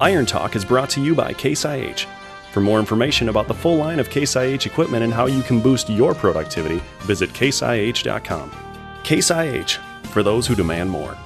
Iron Talk is brought to you by Case IH. For more information about the full line of Case IH equipment and how you can boost your productivity, visit caseih.com. Case IH, for those who demand more.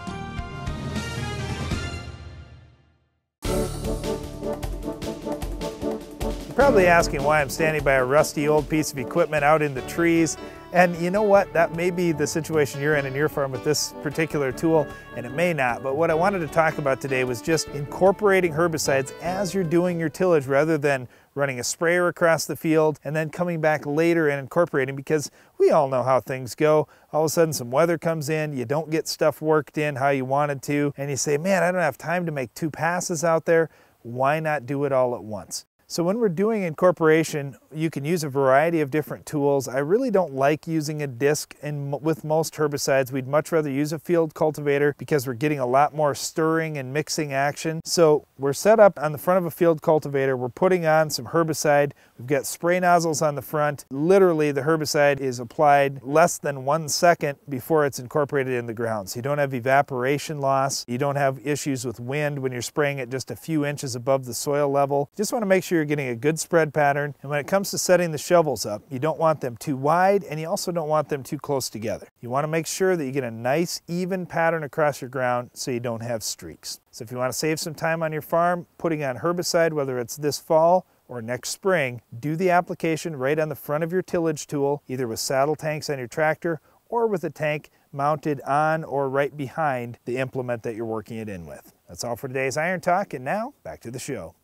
You're probably asking why I'm standing by a rusty old piece of equipment out in the trees. And you know what? That may be the situation you're in your farm with this particular tool, and it may not. But what I wanted to talk about today was just incorporating herbicides as you're doing your tillage rather than running a sprayer across the field and then coming back later and incorporating, because we all know how things go. All of a sudden some weather comes in, you don't get stuff worked in how you wanted to, and you say, man, I don't have time to make 2 passes out there. Why not do it all at once? So when we're doing incorporation, you can use a variety of different tools. I really don't like using a disc, and with most herbicides, we'd much rather use a field cultivator because we're getting a lot more stirring and mixing action. So we're set up on the front of a field cultivator. We're putting on some herbicide. We've got spray nozzles on the front. Literally, the herbicide is applied less than 1 second before it's incorporated in the ground. So you don't have evaporation loss. You don't have issues with wind when you're spraying it just a few inches above the soil level. You just want to make sure you're getting a good spread pattern. And when it comes to setting the shovels up, you don't want them too wide, and you also don't want them too close together. You want to make sure that you get a nice even pattern across your ground so you don't have streaks. So if you want to save some time on your farm putting on herbicide, whether it's this fall or next spring, do the application right on the front of your tillage tool, either with saddle tanks on your tractor or with a tank mounted on or right behind the implement that you're working it in with. That's all for today's Iron Talk, and now back to the show.